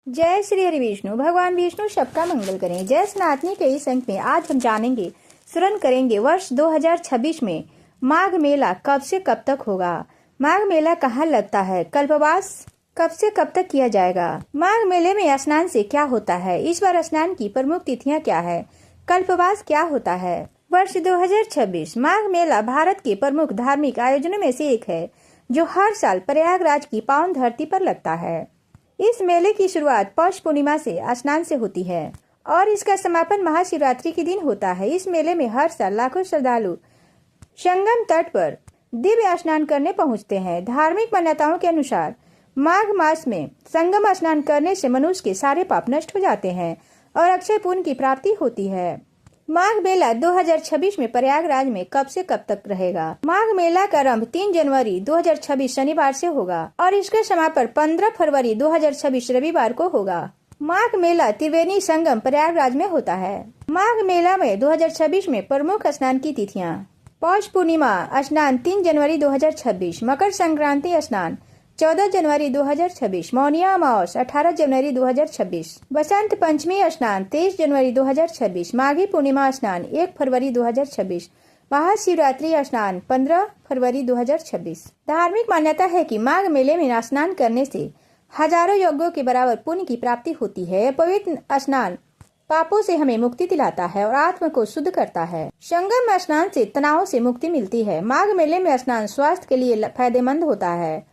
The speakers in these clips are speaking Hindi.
जय श्री हरि विष्णु। भगवान विष्णु सबका मंगल करें। जय सनातनी के इस अंक में आज हम जानेंगे, श्रवण करेंगे वर्ष 2026 में माघ मेला कब से कब तक होगा। माघ मेला कहाँ लगता है, कल्पवास कब से कब तक किया जाएगा, माघ मेले में स्नान से क्या होता है, इस बार स्नान की प्रमुख तिथियां क्या है, कल्पवास क्या होता है। वर्ष 2026 माघ मेला भारत के प्रमुख धार्मिक आयोजनों में से एक है, जो हर साल प्रयागराज की पावन धरती पर लगता है। इस मेले की शुरुआत पौष पूर्णिमा से स्नान से होती है और इसका समापन महाशिवरात्रि के दिन होता है। इस मेले में हर साल लाखों श्रद्धालु संगम तट पर दिव्य स्नान करने पहुंचते हैं। धार्मिक मान्यताओं के अनुसार माघ मास में संगम स्नान करने से मनुष्य के सारे पाप नष्ट हो जाते हैं और अक्षय पुण्य की प्राप्ति होती है। माघ मेला 2026 में प्रयागराज में कब से कब तक रहेगा। माघ मेला का आरंभ 3 जनवरी 2026 शनिवार से होगा और इसका समापन 15 फरवरी 2026 रविवार को होगा। माघ मेला त्रिवेणी संगम प्रयागराज में होता है। माघ मेला में 2026 में प्रमुख स्नान की तिथियां: पौष पूर्णिमा स्नान 3 जनवरी 2026, मकर संक्रांति स्नान 14 जनवरी 2026, मौनिया अमावस 18 जनवरी 2026, बसंत पंचमी स्नान 23 जनवरी 2026, माघी पूर्णिमा स्नान 1 फरवरी 2026, महाशिवरात्रि स्नान 15 फरवरी 2026। धार्मिक मान्यता है कि माघ मेले में स्नान करने से हजारों यज्ञों के बराबर पुण्य की प्राप्ति होती है। पवित्र स्नान पापों से हमें मुक्ति दिलाता है और आत्मा को शुद्ध करता है। संगम स्नान से तनाव से मुक्ति मिलती है। माघ मेले में स्नान स्वास्थ्य के लिए फायदेमंद होता है।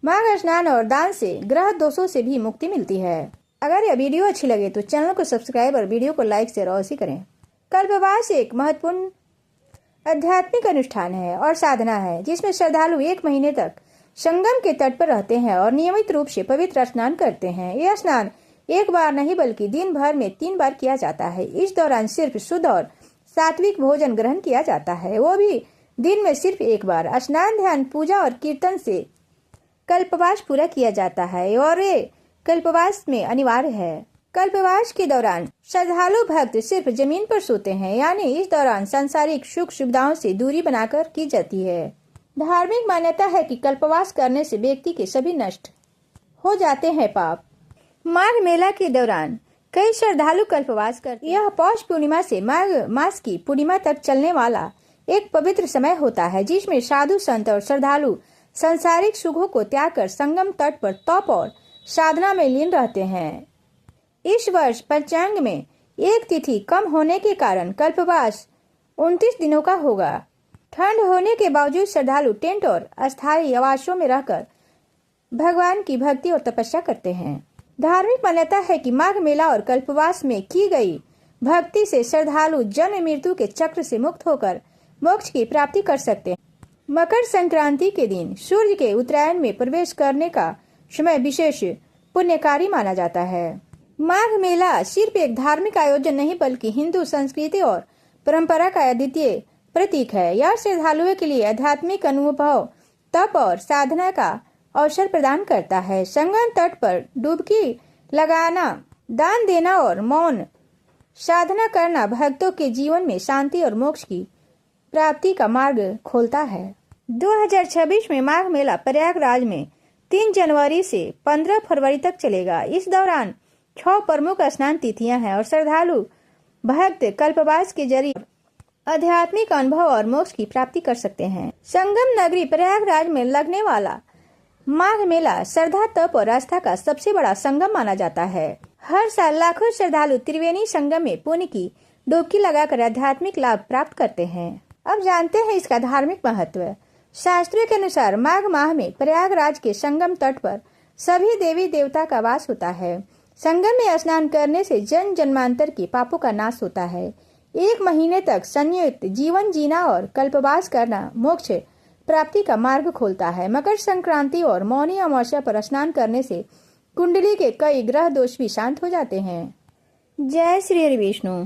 माघ स्नान और दान से ग्रह दोषों से भी मुक्ति मिलती है। अगर यह वीडियो अच्छी लगे तो चैनल को सब्सक्राइब और वीडियो को लाइक शेयर अवश्य करें। कल्पवास एक महत्वपूर्ण आध्यात्मिक अनुष्ठान है और साधना है, जिसमें श्रद्धालु 1 महीने तक संगम के तट पर रहते हैं और नियमित रूप से पवित्र स्नान करते हैं। यह स्नान एक बार नहीं बल्कि दिन भर में 3 बार किया जाता है। इस दौरान सिर्फ शुद्ध और सात्विक भोजन ग्रहण किया जाता है, वो भी दिन में सिर्फ 1 बार। स्नान, ध्यान, पूजा और कीर्तन से कल्पवास पूरा किया जाता है और ये कल्पवास में अनिवार्य है। कल्पवास के दौरान श्रद्धालु भक्त सिर्फ जमीन पर सोते हैं, यानी इस दौरान सांसारिक सुख सुविधाओं से दूरी बनाकर की जाती है। धार्मिक मान्यता है कि कल्पवास करने से व्यक्ति के सभी नष्ट हो जाते हैं पाप। माघ मेला के दौरान कई श्रद्धालु कल्पवास करते हैं। यह पौष पूर्णिमा से माघ मास की पूर्णिमा तक चलने वाला एक पवित्र समय होता है, जिसमें साधु संत और श्रद्धालु संसारिक सुखों को त्याग कर संगम तट पर तप और साधना में लीन रहते हैं। इस वर्ष पंचांग में एक तिथि कम होने के कारण कल्पवास 29 दिनों का होगा। ठंड होने के बावजूद श्रद्धालु टेंट और अस्थायी आवासों में रहकर भगवान की भक्ति और तपस्या करते हैं। धार्मिक मान्यता है कि माघ मेला और कल्पवास में की गई भक्ति से श्रद्धालु जन्म मृत्यु के चक्र से मुक्त होकर मोक्ष की प्राप्ति कर सकते हैं। मकर संक्रांति के दिन सूर्य के उत्तरायण में प्रवेश करने का समय विशेष पुण्यकारी माना जाता है। माघ मेला सिर्फ एक धार्मिक आयोजन नहीं बल्कि हिंदू संस्कृति और परंपरा का अद्वितीय प्रतीक है। यह श्रद्धालुओं के लिए आध्यात्मिक अनुभव, तप और साधना का अवसर प्रदान करता है। संगम तट पर डुबकी लगाना, दान देना और मौन साधना करना भक्तों के जीवन में शांति और मोक्ष की प्राप्ति का मार्ग खोलता है। 2026 में माघ मेला प्रयागराज में 3 जनवरी से 15 फरवरी तक चलेगा। इस दौरान 6 प्रमुख स्नान तिथियां हैं और श्रद्धालु भक्त कल्पवास के जरिए आध्यात्मिक अनुभव और मोक्ष की प्राप्ति कर सकते हैं। संगम नगरी प्रयागराज में लगने वाला माघ मेला श्रद्धा, तप और आस्था का सबसे बड़ा संगम माना जाता है। हर साल लाखों श्रद्धालु त्रिवेणी संगम में पुण्य की डुबकी लगाकर आध्यात्मिक लाभ प्राप्त करते हैं। अब जानते हैं इसका धार्मिक महत्व। शास्त्रों के अनुसार माघ माह में प्रयागराज के संगम तट पर सभी देवी देवता का वास होता है। संगम में स्नान करने से जन्म जन्मांतर के पापों का नाश होता है। 1 महीने तक संयुक्त जीवन जीना और कल्पवास करना मोक्ष प्राप्ति का मार्ग खोलता है। मकर संक्रांति और मौनी अमावस्या पर स्नान करने से कुंडली के कई ग्रह दोष भी शांत हो जाते हैं। जय श्री हरि विष्णु।